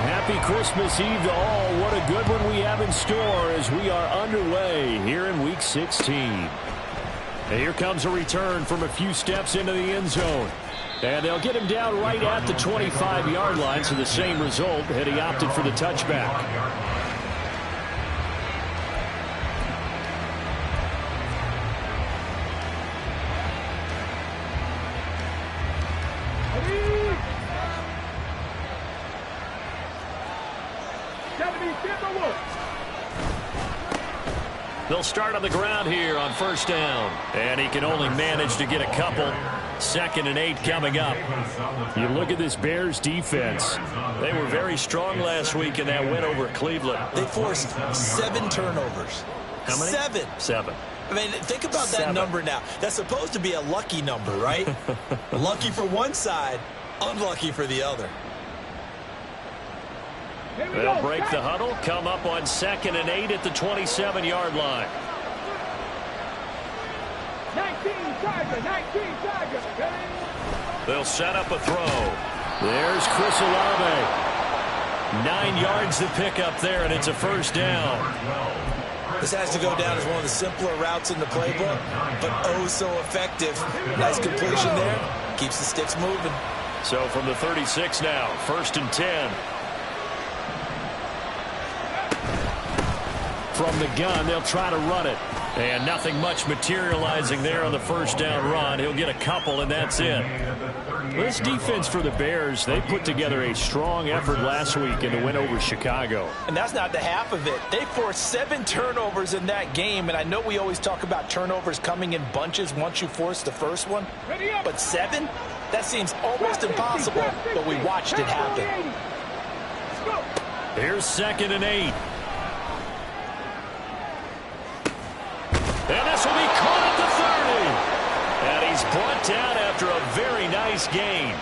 Happy Christmas Eve to all. What a good one we have in store as we are underway here in Week 16. And here comes a return from a few steps into the end zone. And they'll get him down right at the 25-yard line, so the same result had he opted for the touchback. They'll start on the ground here on first down. And he can only manage to get a couple. 2nd and 8 coming up. You look at this Bears defense. They were very strong last week in that win over Cleveland. They forced 7 turnovers. How many? 7. I mean, think about that number now. That's supposed to be a lucky number, right? Lucky for one side, unlucky for the other. They'll break the huddle, come up on 2nd and 8 at the 27-yard line. 19 Tigers. They'll set up a throw. There's Chris Olave. 9 yards to pick up there, and it's a first down. This has to go down as one of the simpler routes in the playbook, but oh so effective. Nice completion there. Keeps the sticks moving. So from the 36 now, 1st and 10. From the gun, they'll try to run it. And nothing much materializing there on the first down run. He'll get a couple, and that's it. This defense for the Bears, they put together a strong effort last week in the win over Chicago. And that's not the half of it. They forced 7 turnovers in that game, and I know we always talk about turnovers coming in bunches once you force the first one. But 7? That seems almost impossible, but we watched it happen. Here's 2nd and 8. And this will be caught at the 30. And he's brought down after a very nice gain.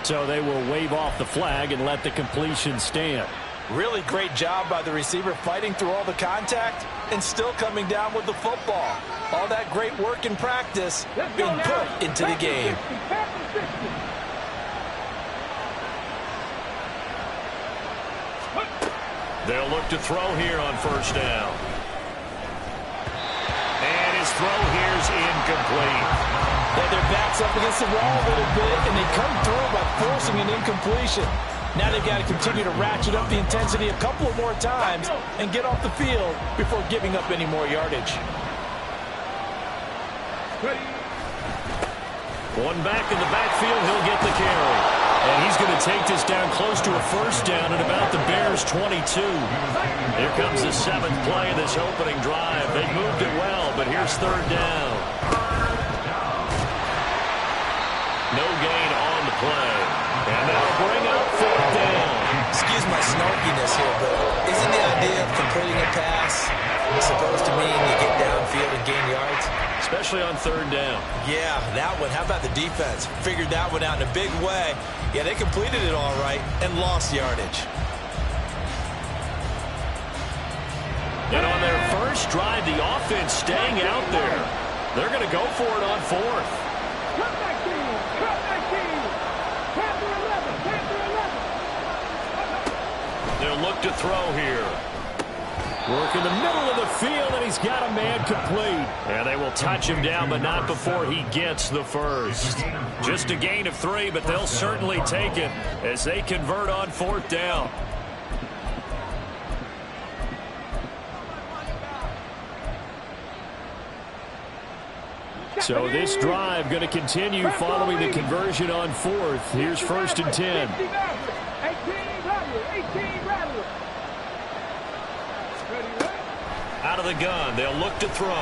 So they will wave off the flag and let the completion stand. Really great job by the receiver fighting through all the contact and still coming down with the football. All that great work in practice being put into the game. They'll look to throw here on first down. And his throw here's incomplete. Yeah, their back's up against the wall a little bit, and they come through by forcing an incompletion. Now they've got to continue to ratchet up the intensity a couple of more times and get off the field before giving up any more yardage. One back in the backfield, he'll get the carry. And he's going to take this down close to a first down at about the Bears' 22. Here comes the 7th play of this opening drive. They moved it well, but here's 3rd down. No gain on the play. And that'll bring up 4th down. Excuse my snarkiness here, but isn't the idea of completing a pass supposed to mean you get downfield and gain yards? Especially on 3rd down. Yeah, that one. How about the defense? Figured that one out in a big way. Yeah, they completed it all right and lost yardage. And on their first drive, the offense staying out there. They're going to go for it on 4th. They'll look to throw here. Work in the middle of the field, and he's got a man complete. And they will touch him down, but not before he gets the first. Just a gain of 3, but they'll certainly take it as they convert on 4th down. So this drive going to continue following the conversion on 4th. Here's 1st and 10. Out of the gun, they'll look to throw. Open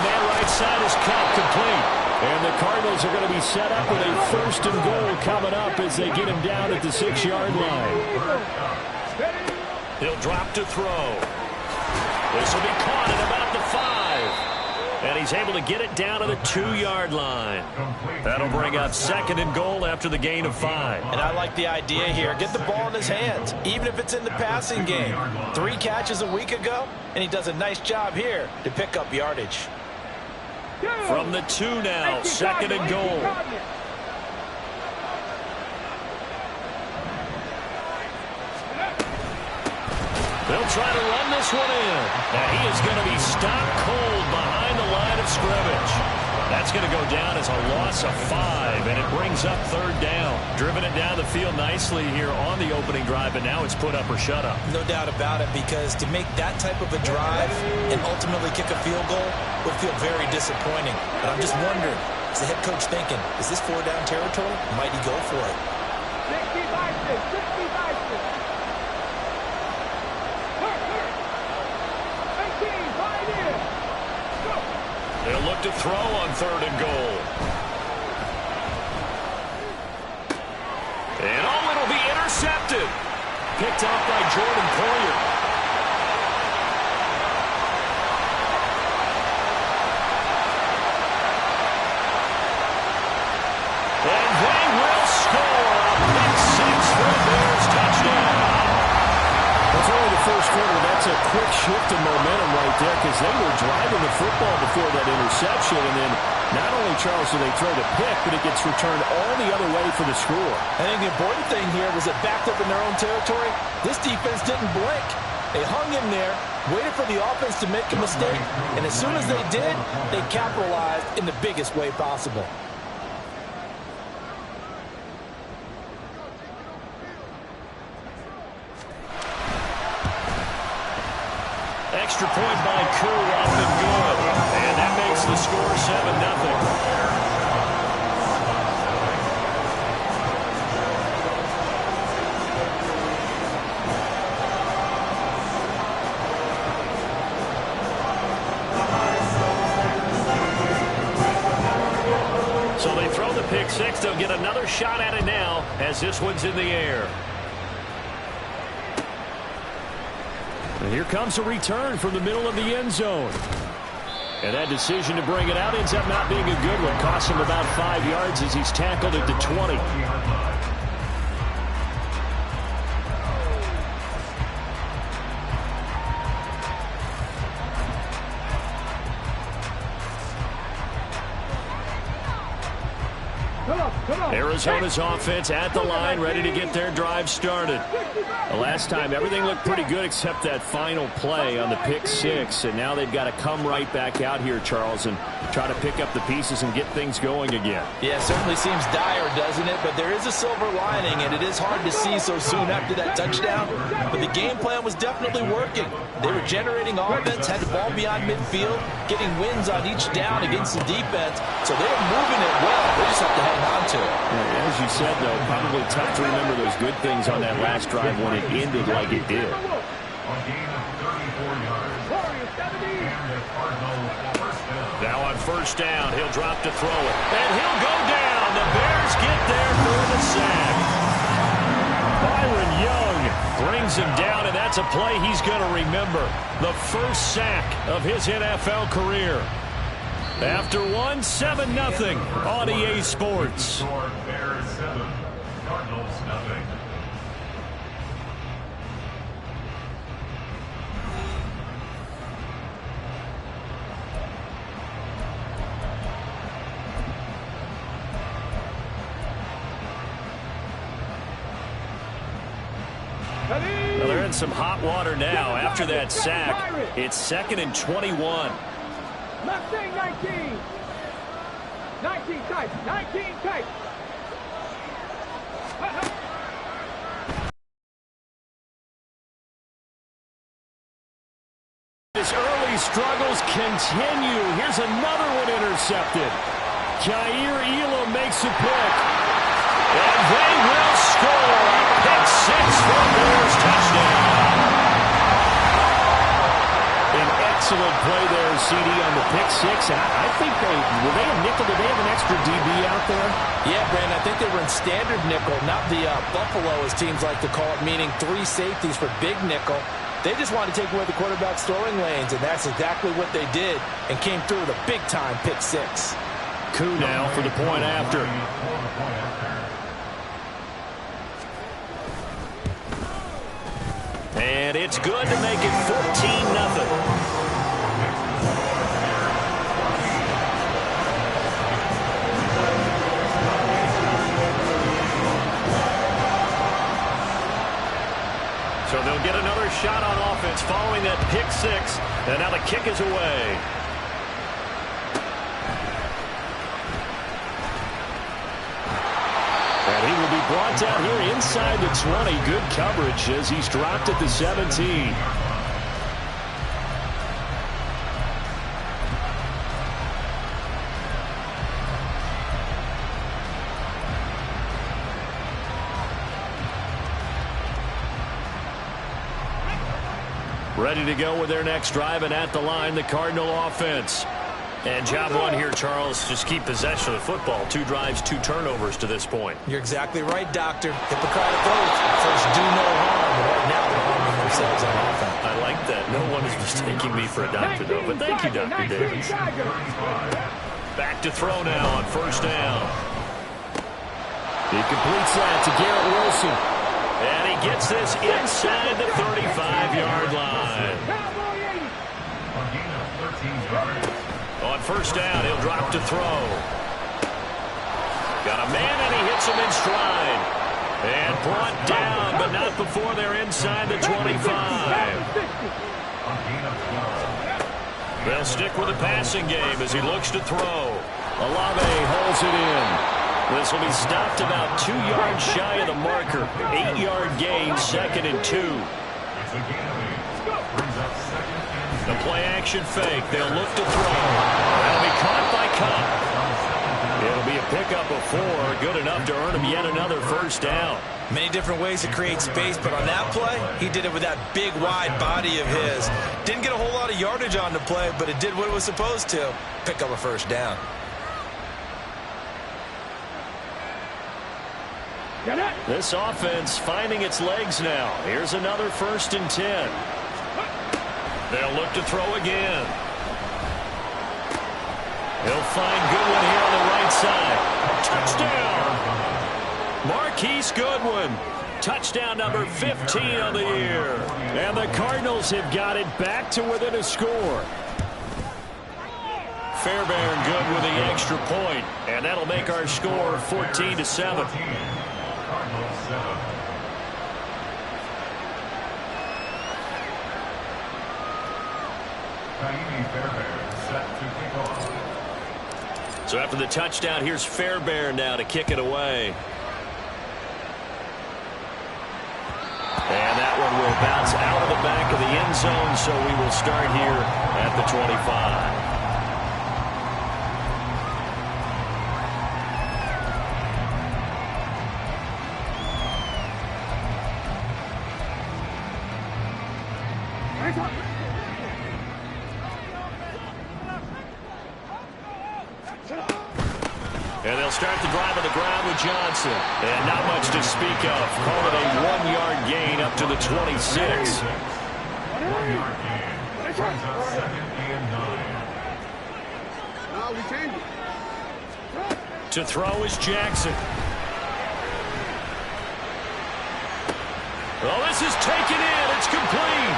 man right side is caught complete. And the Cardinals are going to be set up with a 1st and goal coming up as they get him down at the 6-yard line. He'll drop to throw. This will be caught at about the 5. And he's able to get it down to the 2-yard line. That'll bring up 2nd and goal after the gain of 5. And I like the idea here. Get the ball in his hands, even if it's in the passing game. 3 catches a week ago, and he does a nice job here to pick up yardage. From the 2 now, 2nd and goal. They'll try to run this one in. And he is going to be stopped cold behind the line of scrimmage. That's going to go down as a loss of 5, and it brings up 3rd down. Driven it down the field nicely here on the opening drive, but now it's put up or shut up. No doubt about it, because to make that type of a drive and ultimately kick a field goal would feel very disappointing. But I'm just wondering, is the head coach thinking, is this 4-down territory? Might he go for it? 60-6. They'll look to throw on 3rd and goal. And it'll be intercepted. Picked off by Jordan Poyer. And they will score a pick 6 for a Bears touchdown. That's only the first quarter. That's a quick shift of momentum right there, because they were driving the football before that interception. And then not only, Charles, do they throw the pick, but it gets returned all the other way for the score. I think the important thing here was it backed up in their own territory. This defense didn't blink. They hung in there, waited for the offense to make a mistake, and as soon as they did, they capitalized in the biggest way possible. Extra point by Koo, up and good. And that makes the score 7-0. So they throw the pick 6. They'll get another shot at it now as this one's in the air. And here comes a return from the middle of the end zone. And that decision to bring it out ends up not being a good one. Costs him about 5 yards as he's tackled at the 20. Arizona's offense at the line, ready to get their drive started. The last time, everything looked pretty good except that final play on the pick 6. And now they've got to come right back out here, Charles, and try to pick up the pieces and get things going again. Yeah, it certainly seems dire, doesn't it? But there is a silver lining, and it is hard to see so soon after that touchdown. But the game plan was definitely working. They were generating offense, had the ball beyond midfield, getting wins on each down against the defense. So they were moving it well. They just have to hang on to it. Yeah, as you said, though, probably tough to remember those good things on that last drive when it ended like it did. Now on 1st down, he'll drop to throw it. And he'll go down. The Bears get there for the sack. Byron Young brings him down, and that's a play he's going to remember. The first sack of his NFL career. After one, 7-0 on EA Sports. Bears 7, Cardinals 0. Well, they're in some hot water now. After that sack, it's 2nd and 21. Mustang 19. 19 tight. 19 tight. His early struggles continue. Here's another one intercepted. Jair Elam makes a pick. And they will score a pick 6 for a Bears touchdown. An excellent play there, CD, on the pick 6. And I think were they a nickel? Did they have an extra DB out there? Yeah, Brandon, I think they were in standard nickel, not the Buffalo, as teams like to call it, meaning 3 safeties for big nickel. They just wanted to take away the quarterback's throwing lanes, and that's exactly what they did, and came through with a big-time pick 6. Koo now for the point after. And it's good to make it 14-0. So they'll get another shot on offense following that pick six. And now the kick is away. And he will be brought down here inside the 20. Good coverage as he's dropped at the 17. Ready to go with their next drive, and at the line, the Cardinal offense. And job one here, Charles, just keep possession of the football. 2 drives, 2 turnovers to this point. You're exactly right, Doctor. Hippocratic oath. First, do no harm. But right now, they're harming themselves on offense. I like that. No one is mistaking me for a doctor, though. But thank you, Dr. Davis. Back to throw now on first down. He completes that to Garrett Wilson. And he gets this inside the 35-yard line. On first down, he'll drop to throw. Got a man, and he hits him in stride. And brought down, but not before they're inside the 25. They'll stick with the passing game as he looks to throw. Olave holds it in. This will be stopped about 2 yards shy of the marker. 8-yard gain, 2nd and 2. The play-action fake. They'll look to throw. That'll be caught by Cup. It'll be a pickup of 4. Good enough to earn him yet another first down. Many different ways to create space, but on that play, he did it with that big, wide body of his. Didn't get a whole lot of yardage on the play, but it did what it was supposed to. Pick up a first down. This offense finding its legs now. Here's another 1st and 10. They'll look to throw again. He'll find Goodwin here on the right side. Touchdown! Marquise Goodwin. Touchdown number 15 of the year. And the Cardinals have got it back to within a score. Fairbairn good with the extra point. And that'll make our score 14-7. So after the touchdown, here's Fairbairn now to kick it away. And that one will bounce out of the back of the end zone, so we will start here at the 25. And they'll start the drive on the ground with Johnson. And not much to speak of. Call it a 1-yard gain up to the 26. 1-yard gain. Brings up 2nd and 9. To throw is Jackson. Well, this is taken in. It's complete.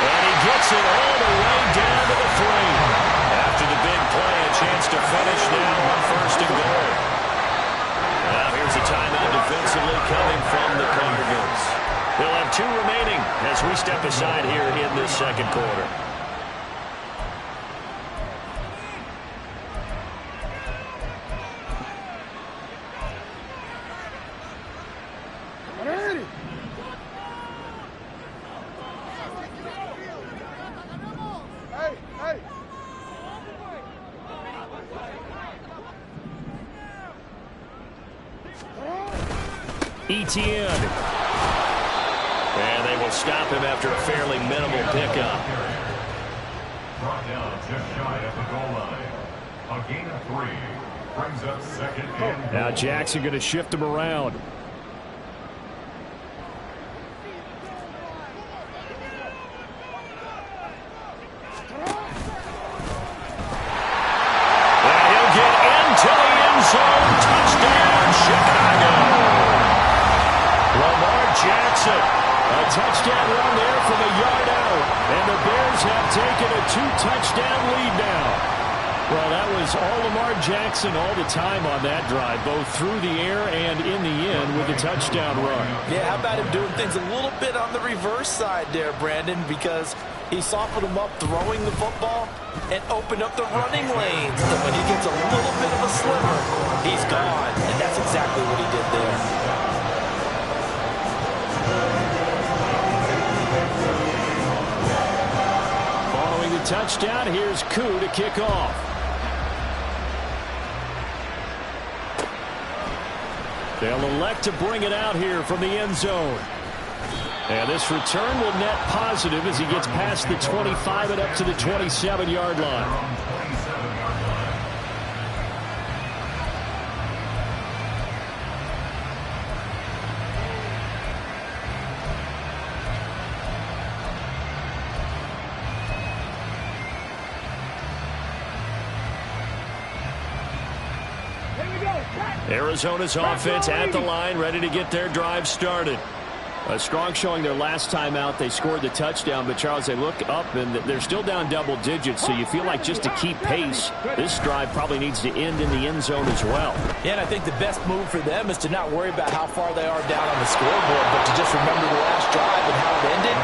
And he gets it all the way down to the 3. After the big play, a chance to finish now on 1st and goal. Now here's a timeout defensively coming from the Cardinals. They'll have 2 remaining as we step aside here in this 2nd quarter. Etienne. And they will stop him after a fairly minimal pickup. Brought down just shy of the goal line. A gain of 3. Brings up 2nd and Now Jackson going to shift him around. And he'll get into the end zone. Touchdown, Chicago. Lamar Jackson, a touchdown run there from a yard out, and the Bears have taken a 2-touchdown lead now. Well, that was all Lamar Jackson all the time on that drive, both through the air and in the end with a touchdown run. Yeah, how about him doing things a little bit on the reverse side there, Brandon, because he softened him up throwing the football and opened up the running lanes. And when he gets a little bit of a sliver, he's gone. And that's exactly what he did there. Following the touchdown, here's Koo to kick off. They'll elect to bring it out here from the end zone. And this return will net positive as he gets past the 25 and up to the 27-yard line. Arizona's offense at the line, ready to get their drive started. A strong showing their last time out. They scored the touchdown, but Charles, they look up and they're still down double digits, so you feel like just to keep pace, this drive probably needs to end in the end zone as well. Yeah, and I think the best move for them is to not worry about how far they are down on the scoreboard, but to just remember the last drive and how it ended.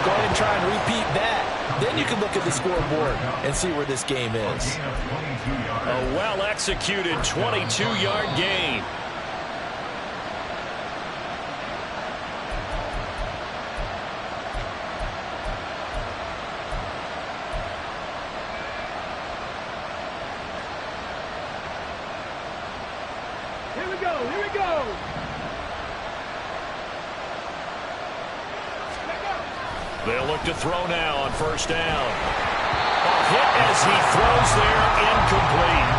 Go ahead and try and repeat that. Then you can look at the scoreboard and see where this game is. A well-executed 22-yard gain. Here we go. They'll look to throw now on first down. A hit as he throws there, incomplete.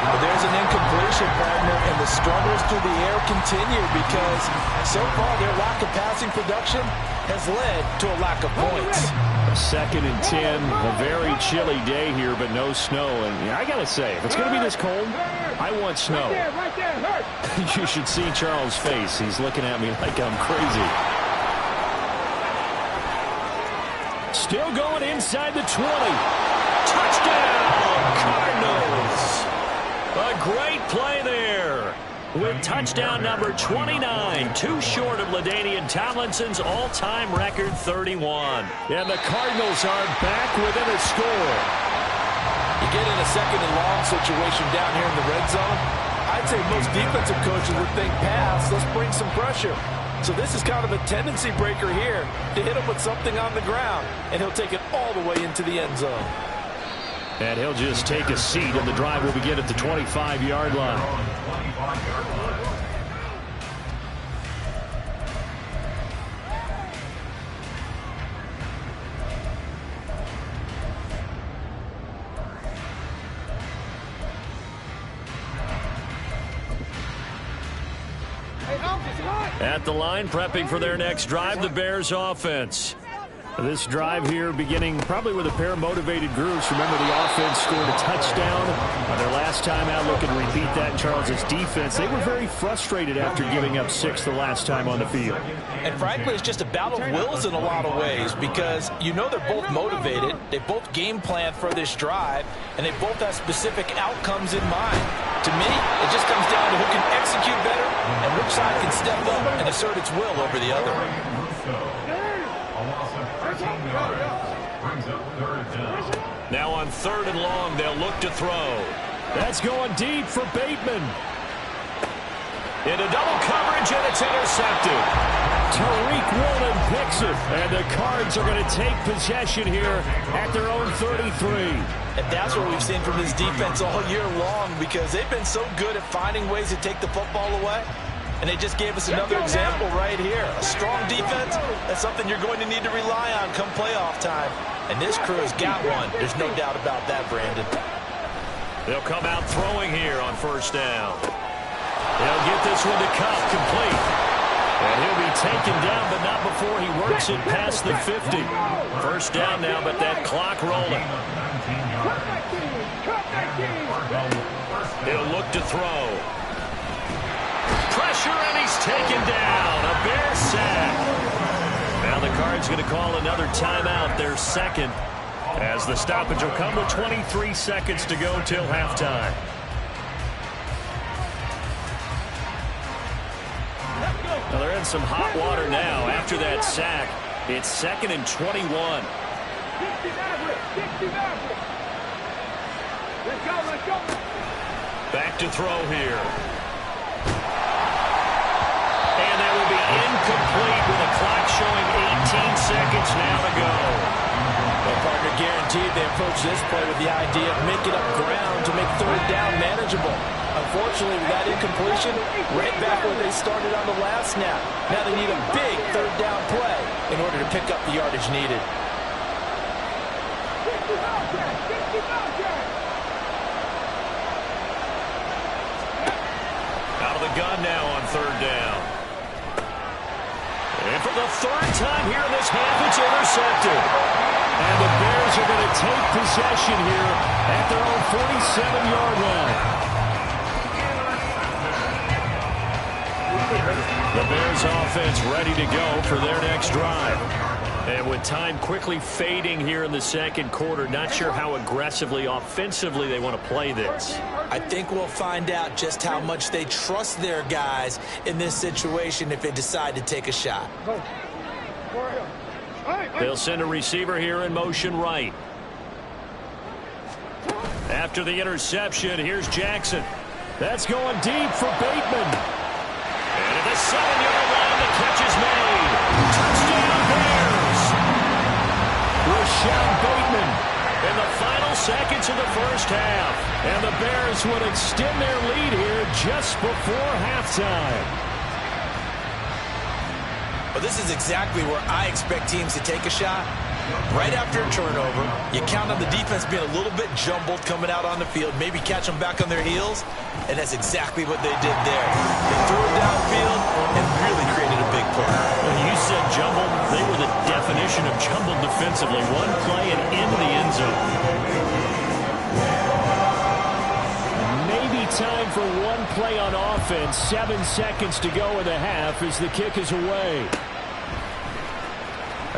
But there's an incompletion, partner, and the struggles through the air continue because so far their lack of passing production has led to a lack of points. 2nd and 10, a very chilly day here, but no snow. And I got to say, if it's going to be this cold, I want snow. Right there, hurt. You should see Charles' face. He's looking at me like I'm crazy. Still going inside the 20. Touchdown, Cardinals. A great play there. With touchdown number 29, too short of LaDainian Tomlinson's all-time record 31. And the Cardinals are back within a score. You get in a 2nd and long situation down here in the red zone, I'd say most defensive coaches would think pass, let's bring some pressure. So this is kind of a tendency breaker here to hit him with something on the ground, and he'll take it all the way into the end zone. And he'll just take a seat, and the drive will begin at the 25-yard line. At the line, prepping for their next drive, the Bears offense. This drive here beginning probably with a pair of motivated groups. Remember, the offense scored a touchdown on their last time out. Look and repeat that. Charles's defense, they were very frustrated after giving up 6 the last time on the field. And frankly, it's just a battle of wills in a lot of ways because you know they're both motivated. They both game planned for this drive, and they both have specific outcomes in mind. To me, it just comes down to who can execute better and which side can step up and assert its will over the other. Now on 3rd and long, they'll look to throw. That's going deep for Bateman. Into double coverage, and it's intercepted. Tariq Woolen picks it, and the Cards are going to take possession here at their own 33. And that's what we've seen from this defense all year long because they've been so good at finding ways to take the football away. And they just gave us another example right here. A strong defense, that's something you're going to need to rely on come playoff time. And this crew's got one. There's no doubt about that, Brandon. They'll come out throwing here on first down. They'll get this one to Cup, complete. And he'll be taken down, but not before he works it past the 50. First down now, but that clock rolling. He'll look to throw. Pressure, and he's taken down. A Bear sack. Now the Cards going to call another timeout, their second. As the stoppage will come with 23 seconds to go till halftime. Well, they're in some hot water now after that sack. It's 2nd and 21. Back to throw here. And that will be incomplete with a clock showing 18 seconds now to go. Well, partner, guaranteed they approach this play with the idea of making up ground to make third down manageable. Unfortunately, with that incompletion, right back where they started on the last snap. Now they need a big third down play in order to pick up the yardage needed. Out of the gun now on third down. And for the third time here in this half, it's intercepted. And the Bears are going to take possession here at their own 47-yard line. The Bears offense ready to go for their next drive. And with time quickly fading here in the second quarter, not sure how aggressively, offensively they want to play this. I think we'll find out just how much they trust their guys in this situation if they decide to take a shot. They'll send a receiver here in motion right. After the interception, here's Jackson. That's going deep for Bateman. And at the 7-yard line, the catch is made. Touchdown Bears! Rashad Bateman in the final seconds of the first half. And the Bears would extend their lead here just before halftime. Well, this is exactly where I expect teams to take a shot. Right after a turnover, you count on the defense being a little bit jumbled coming out on the field, maybe catch them back on their heels, and that's exactly what they did there. They threw it downfield and really created a big play. Well, you said jumbled. They were the definition of jumbled defensively. One play and into the end zone. Maybe time for one play on offense. 7 seconds to go in the half as the kick is away.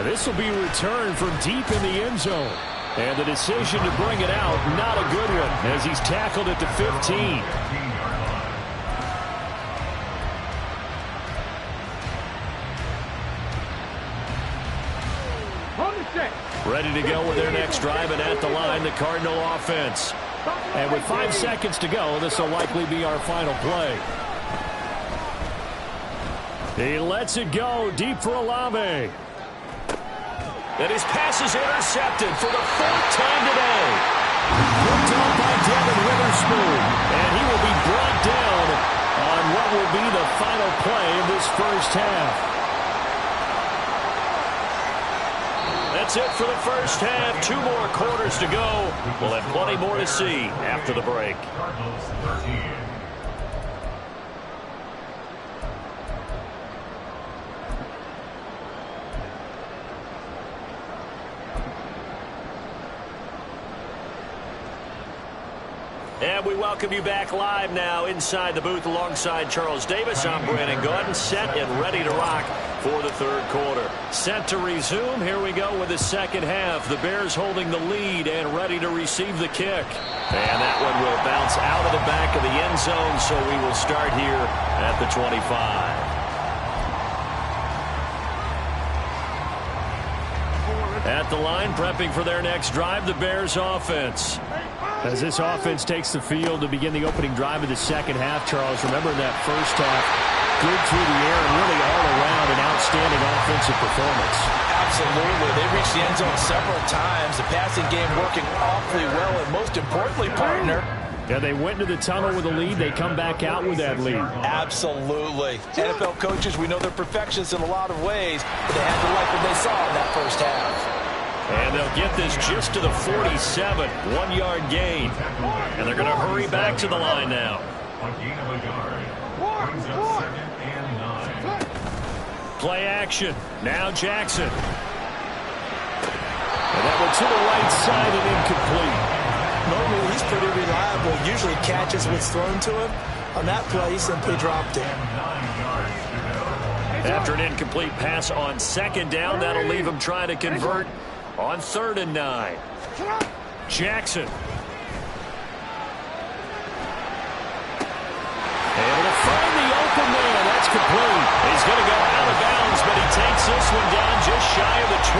This will be returned from deep in the end zone. And the decision to bring it out, not a good one, as he's tackled at the 15. Ready to go with their next drive, and at the line, the Cardinal offense. And with 5 seconds to go, this will likely be our final play. He lets it go deep for INLv. And his pass is intercepted for the 4th time today. Picked up by Devin Witherspoon. And he will be brought down on what will be the final play of this first half. That's it for the first half. 2 more quarters to go. We'll have plenty more to see after the break. Cardinals 13. And we welcome you back live now inside the booth alongside Charles Davis. I'm Brandon Gaudin, set and ready to rock for the third quarter. Set to resume. Here we go with the second half. The Bears holding the lead and ready to receive the kick. And that one will bounce out of the back of the end zone, so we will start here at the 25. At the line, prepping for their next drive, the Bears offense. As this offense takes the field to begin the opening drive of the second half, Charles, remember in that first half, good through the air and really all around an outstanding offensive performance. Absolutely. They reached the end zone several times. The passing game working awfully well, and most importantly, partner, yeah, they went into the tunnel with a lead. They come back out with that lead. Absolutely. NFL coaches, we know they're perfectionists in a lot of ways, but they had to like what they saw in that first half. And they'll get this just to the 47, 1-yard gain. And they're going to hurry back to the line now. A gain of a yard. Brings up 2nd and 9. Play action. Now Jackson. And that one to the right side and incomplete. Normally he's pretty reliable. Usually catches what's thrown to him. On that play, he simply dropped it. 9 yards to go. After an incomplete pass on second down, that'll leave him trying to convert on 3rd and 9. Jackson. Able to find the open man. That's complete. He's going to go out of bounds, but he takes this one down just shy of the 20.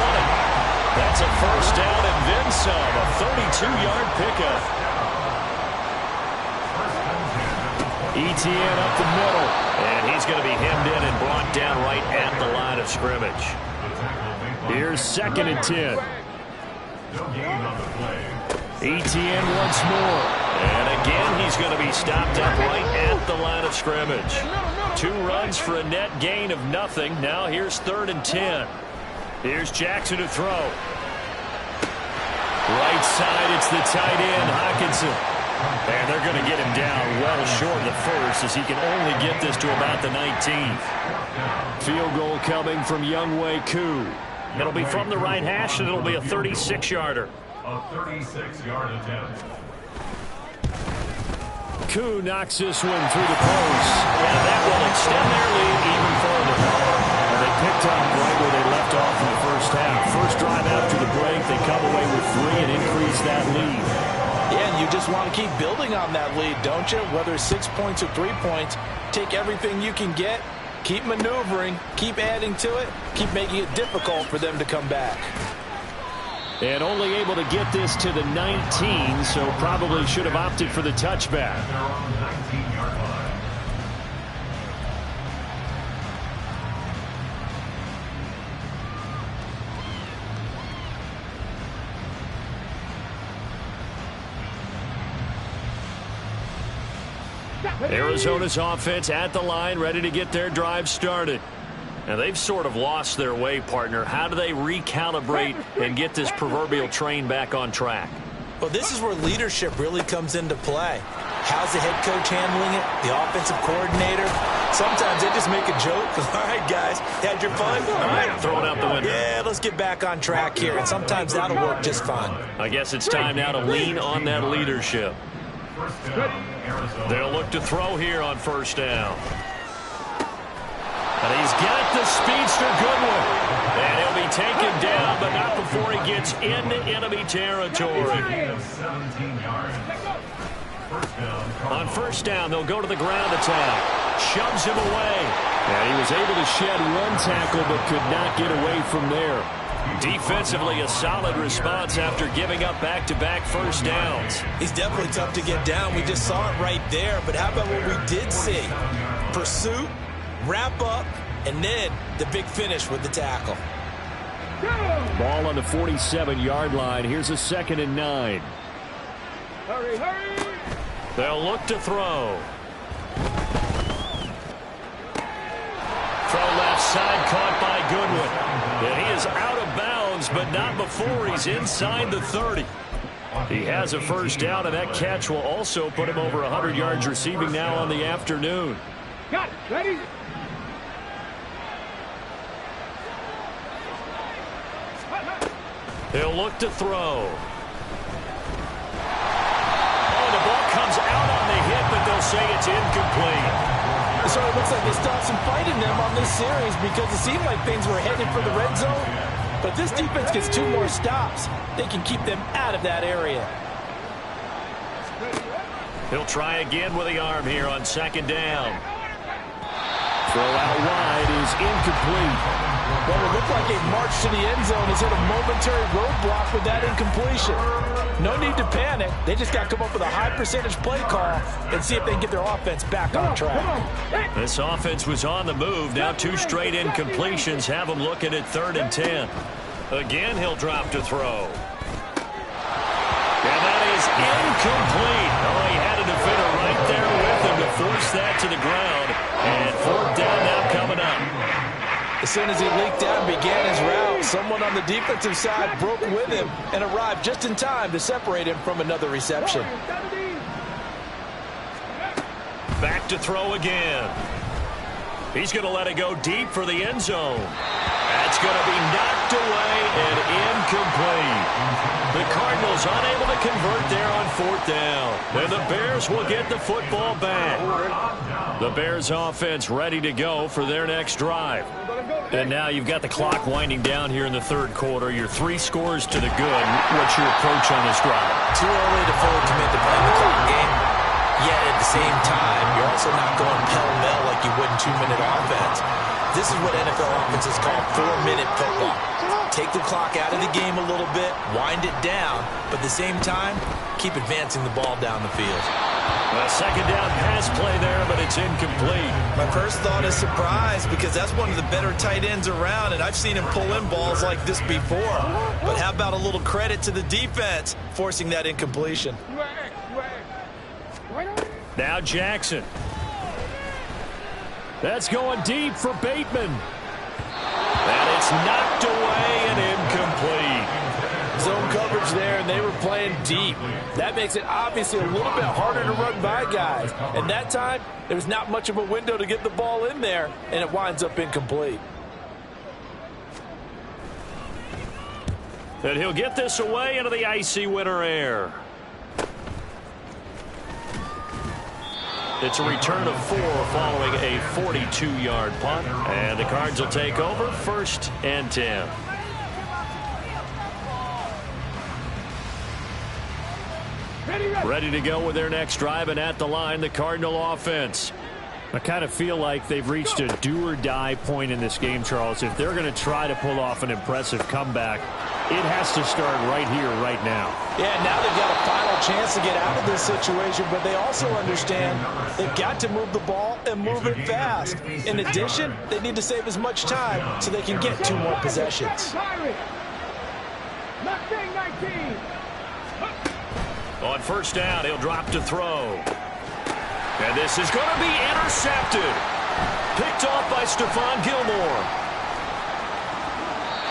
That's a first down and then some. A 32-yard pickup. Etienne up the middle. And he's going to be hemmed in and brought down right at the line of scrimmage. Here's 2nd and 10. Etienne once more. And again, he's going to be stopped up right at the line of scrimmage. 2 runs for a net gain of nothing. Now here's 3rd and 10. Here's Jackson to throw. Right side, it's the tight end, Hockenson. And they're going to get him down well short of the first as he can only get this to about the 19th. Field goal coming from Younghoe Koo. It'll be from the right hash, and it'll be a 36-yarder. A 36-yard attempt. Koo knocks this one through the post. And that will extend their lead even further. And they picked up right where they left off in the first half. First drive after the break, they come away with 3 and increase that lead. Yeah, and you just want to keep building on that lead, don't you? Whether it's 6 points or 3 points, take everything you can get, keep maneuvering, keep adding to it, keep making it difficult for them to come back. And only able to get this to the 19, so probably should have opted for the touchback. They're on the 19-yard line. Arizona's offense at the line, ready to get their drive started. Now, they've sort of lost their way, partner. How do they recalibrate and get this proverbial train back on track? Well, this is where leadership really comes into play. How's the head coach handling it? The offensive coordinator? Sometimes they just make a joke. All right, guys, had your fun? All right, throw it out the window. Yeah, let's get back on track here. And sometimes that'll work just fine. I guess it's time now to lean on that leadership. First down, Arizona. They'll look to throw here on first down. And he's got the speedster Goodwin. And he'll be taken down, but not before he gets into enemy territory. 17 yards. First down, On first down, they'll go to the ground attack. Shoves him away. And he was able to shed one tackle, but could not get away from there. Defensively, a solid response after giving up back-to-back first downs. He's definitely tough to get down. We just saw it right there. But how about what we did see? Pursuit, wrap up, and then the big finish with the tackle. Ball on the 47-yard line. Here's a 2nd and 9. Hurry, hurry! They'll look to throw. Throw left side, caught by Goodwin. And he is out of bounds, but not before he's inside the 30. He has a first down, and that catch will also put him over 100 yards receiving now on the afternoon. Got it, ready? He'll look to throw. Oh, the ball comes out on the hit, but they'll say it's incomplete. So it looks like they stopped some fighting them on this series because it seemed like things were headed for the red zone. But this defense gets 2 more stops. They can keep them out of that area. He'll try again with the arm here on 2nd down. Throw out wide is incomplete. Well, it looked like a march to the end zone has hit a momentary roadblock with that incompletion. No need to panic. They just got to come up with a high percentage play call and see if they can get their offense back on track. This offense was on the move. Now 2 straight incompletions have them looking at 3rd and 10. Again, he'll drop to throw. And that is incomplete. Oh, he had a defender right there with him to force that to the ground. And 4th down now coming up. As soon as he leaked out and began his route, someone on the defensive side broke with him and arrived just in time to separate him from another reception. Back to throw again. He's going to let it go deep for the end zone. That's going to be knocked away and incomplete. The Cardinals unable to convert there on 4th down. And the Bears will get the football back. The Bears offense ready to go for their next drive. And now you've got the clock winding down here in the 3rd quarter. You're 3 scores to the good. What's your approach on this drive? Too early to fully commit to playing the clock game. Yet at the same time, you're also not going pell-mell like you would in 2-minute offense. This is what NFL offenses call 4-minute football. Take the clock out of the game a little bit, wind it down, but at the same time, keep advancing the ball down the field. A 2nd down pass play there, but it's incomplete. My first thought is surprise because that's one of the better tight ends around, and I've seen him pull in balls like this before. But how about a little credit to the defense forcing that incompletion? Now Jackson. That's going deep for Bateman. And it's knocked away and incomplete. Zone coverage there, and they were playing deep. That makes it obviously a little bit harder to run by guys. And that time, there's not much of a window to get the ball in there, and it winds up incomplete. And he'll get this away into the icy winter air. It's a return of 4 following a 42-yard punt. And the Cards will take over 1st and 10. Ready to go with their next drive, and at the line, the Cardinal offense. I kind of feel like they've reached a do-or-die point in this game, Charles. If they're going to try to pull off an impressive comeback, it has to start right here, right now. Yeah, now they've got a final chance to get out of this situation, but they also understand they've got to move the ball and move it fast. In addition, they need to save as much time so they can get 2 more possessions. On 1st down, he'll drop to throw. And this is going to be intercepted. Picked off by Stephon Gilmore.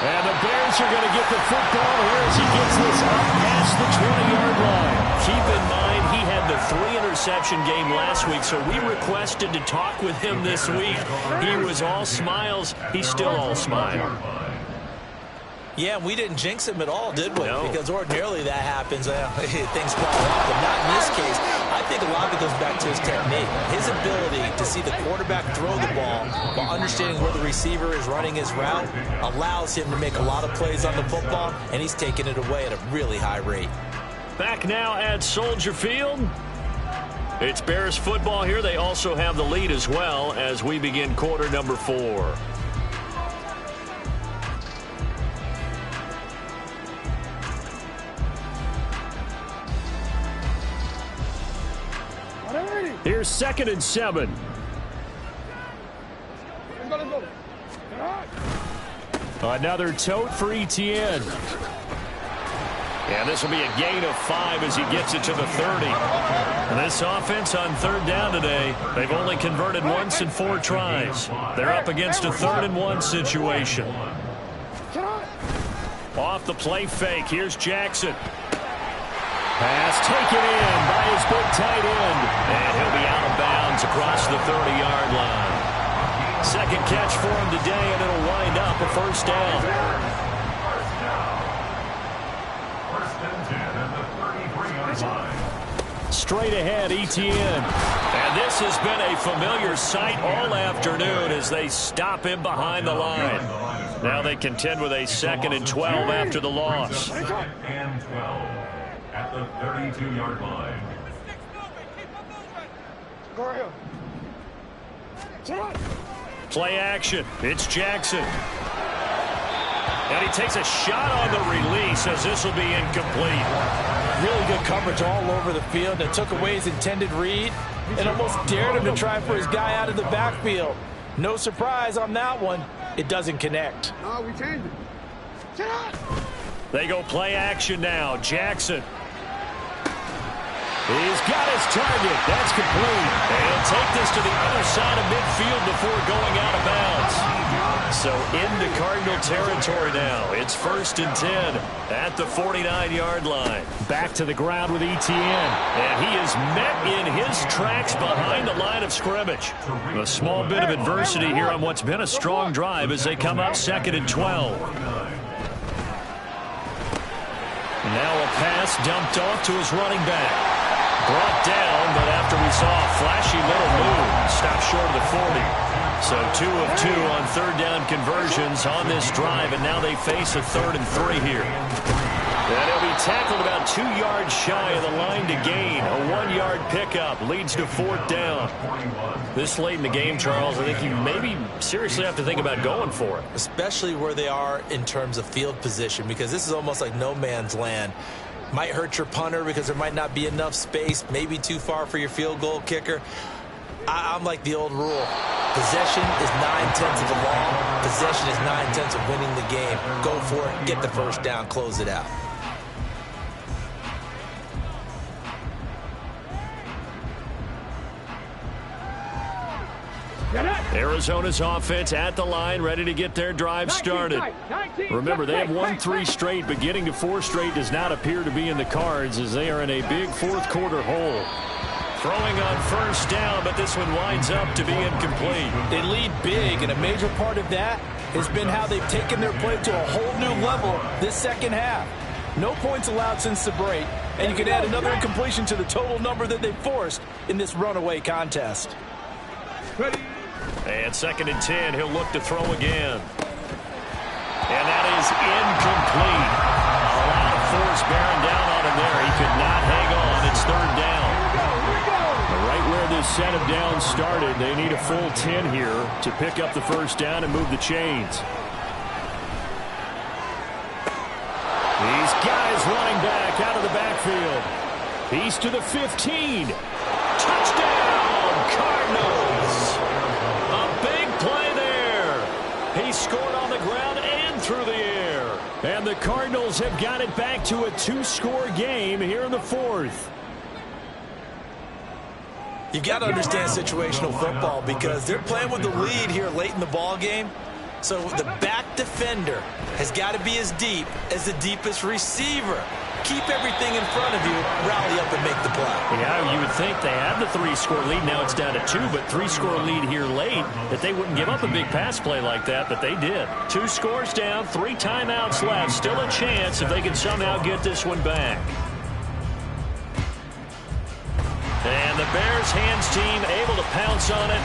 And the Bears are going to get the football here as he gets this up past the 20-yard line. Keep in mind, he had the 3-interception game last week, so we requested to talk with him this week. He was all smiles. He's still all smile. Yeah, we didn't jinx him at all, did we? No. Because ordinarily that happens. Things fall off, but not in this case. I think a lot of it goes back to his technique. His ability to see the quarterback throw the ball while understanding where the receiver is running his route allows him to make a lot of plays on the football, and he's taking it away at a really high rate. Back now at Soldier Field. It's Bears football here. They also have the lead as well as we begin quarter number 4. Here's 2nd and 7. Another tote for Etienne. And this will be a gain of 5 as he gets it to the 30. And this offense on 3rd down today, they've only converted once in 4 tries. They're up against a 3rd and 1 situation. Off the play fake, here's Jackson. Pass taken in by his big tight end. And he'll be out of bounds across the 30-yard line. 2nd catch for him today, and it'll wind up a 1st down. Straight ahead, Etienne. And this has been a familiar sight all afternoon as they stop him behind the line. Now they contend with a 2nd and 12 after the loss. 2nd and 12 at the 32-yard line. Play action. It's Jackson. And he takes a shot on the release as this will be incomplete. Really good coverage all over the field that took away his intended read and almost dared him to try for his guy out of the backfield. No surprise on that one. It doesn't connect. No, we changed it. They go play action now. Jackson. He's got his target. That's complete. And he'll take this to the other side of midfield before going out of bounds. So into Cardinal territory now. It's 1st and 10 at the 49-yard line. Back to the ground with Etienne. And he is met in his tracks behind the line of scrimmage. A small bit of adversity here on what's been a strong drive as they come up 2nd and 12. Now a pass dumped off to his running back. Brought down, but after we saw a flashy little move, stopped short of the 40. So 2 of 2 on 3rd down conversions on this drive, and now they face a 3rd and 3 here. And he'll be tackled about 2 yards shy of the line to gain. A 1-yard pickup leads to 4th down. This late in the game, Charles, I think you maybe seriously have to think about going for it. Especially where they are in terms of field position, because this is almost like no man's land. Might hurt your punter because there might not be enough space, maybe too far for your field goal kicker. I'm like the old rule. Possession is 9/10 of the law. Possession is 9/10 of winning the game. Go for it, get the 1st down, close it out. Arizona's offense at the line, ready to get their drive started. Remember, they have won 3 straight, but getting to 4 straight does not appear to be in the cards as they are in a big 4th quarter hole. Throwing on 1st down, but this one winds up to be incomplete. They lead big, and a major part of that has been how they've taken their play to a whole new level this 2nd half. No points allowed since the break, and you can add another incompletion to the total number that they forced in this runaway contest. Ready. And 2nd and 10, he'll look to throw again. And that is incomplete. A lot of force bearing down on him there. He could not hang on. It's 3rd down. Right where this set of downs started, they need a full 10 here to pick up the 1st down and move the chains. These guys running back out of the backfield. He's to the 15. Touchdown, Cardinals. A big play there. He scored on the ground and through the air. And the Cardinals have got it back to a 2-score game here in the 4th. You've got to understand situational football because they're playing with the lead here late in the ball game. So the back defender has got to be as deep as the deepest receiver. Keep everything in front of you, rally up and make the play. Yeah, you would think they had the 3-score lead. Now it's down to 2, but 3-score lead here late, that they wouldn't give up a big pass play like that, but they did. 2 scores down, 3 timeouts left. Still a chance if they can somehow get this one back. And the Bears hands team able to pounce on it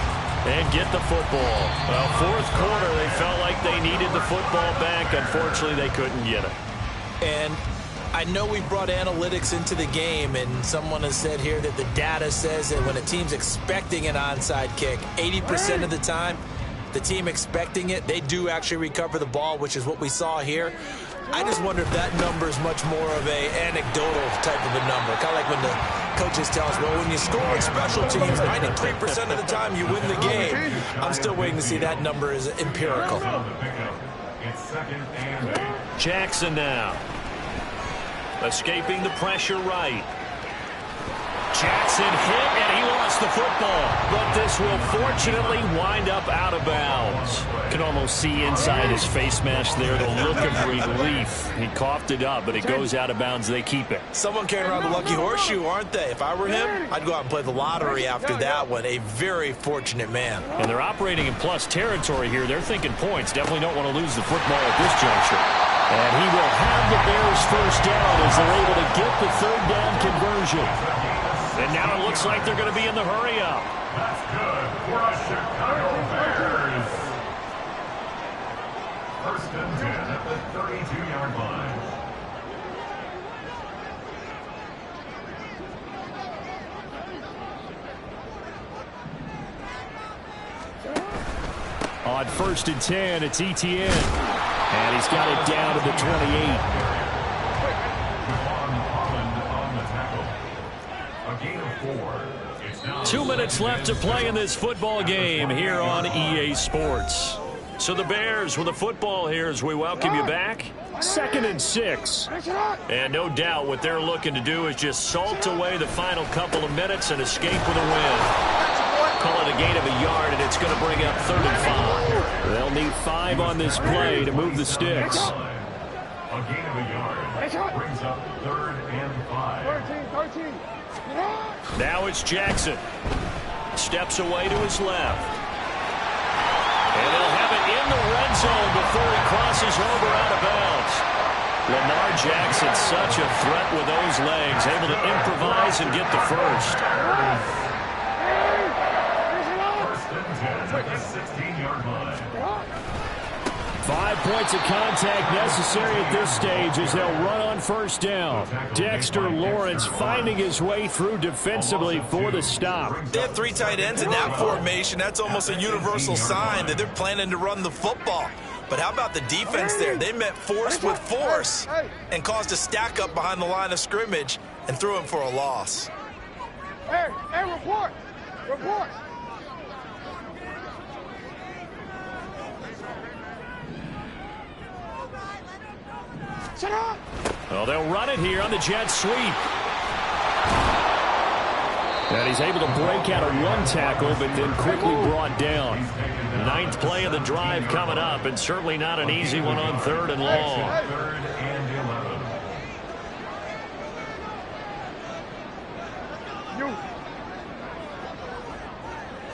and get the football. Well, 4th quarter, they felt like they needed the football back. Unfortunately, they couldn't get it. And I know we brought analytics into the game, and someone has said here that the data says that when a team's expecting an onside kick, 80% of the time, the team expecting it, they do actually recover the ball, which is what we saw here. I just wonder if that number is much more of a anecdotal type of a number. Kind of like when the coaches tell us, well, when you score on special teams, 93% of the time you win the game. I'm still waiting to see that number is empirical. Jackson now. Escaping the pressure right. Jackson hit, and he lost the football. But this will fortunately wind up out of bounds. You can almost see inside his face mask there the look of relief. He coughed it up, but it goes out of bounds. They keep it. Someone carrying around the lucky horseshoe, aren't they? If I were him, I'd go out and play the lottery after that one. A very fortunate man. And they're operating in plus territory here. They're thinking points. Definitely don't want to lose the football at this juncture. And he will have the Bears 1st down as they're able to get the 3rd down conversion. And now it looks like they're going to be in the hurry-up. That's good for the Chicago Bears. 1st and 10 at the 32-yard line. On 1st and 10, it's Etienne. And he's got it down to the 28. 2 minutes left to play in this football game here on EA Sports. So the Bears with the football here as we welcome you back. 2nd and 6. And no doubt what they're looking to do is just salt away the final couple of minutes and escape with a win. Call it a gain of a yard, and it's going to bring up 3rd and 5. They'll need 5 on this play to move the sticks. A gain of a yard. Brings up 3rd and 5. 13. Now it's Jackson. Steps away to his left. And they'll have it in the red zone before he crosses over out of bounds. Lamar Jackson, such a threat with those legs, able to improvise and get the first. First and 10 at the 16-yard line. 5 points of contact necessary at this stage as they'll run on first down. Dexter Lawrence finding his way through defensively for the stop. They have 3 tight ends in that formation. That's almost a universal sign that they're planning to run the football. But how about the defense there? They met force with force and caused a stack up behind the line of scrimmage and threw him for a loss. Hey, report. Shut up. Well, they'll run it here on the jet sweep. And he's able to break out of 1 tackle, but then quickly brought down. 9th play of the drive coming up, and certainly not an easy one on 3rd and long. 3rd and 11. You.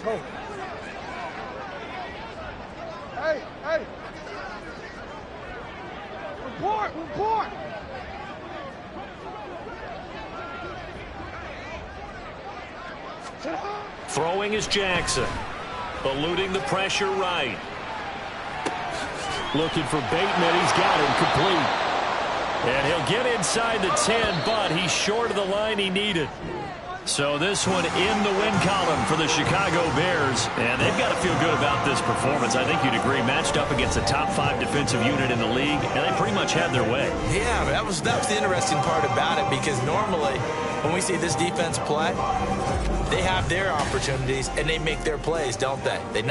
Go. Hey. Report. Shut up. Throwing is Jackson. Eluding the pressure right. Looking for Bateman. He's got him complete. And he'll get inside the 10, but he's short of the line he needed. So this one in the win column for the Chicago Bears. And they've got to feel good about this performance. I think you'd agree, matched up against a top 5 defensive unit in the league, and they pretty much had their way. Yeah, that was the interesting part about it, because normally when we see this defense play, they have their opportunities and they make their plays, don't they? They knock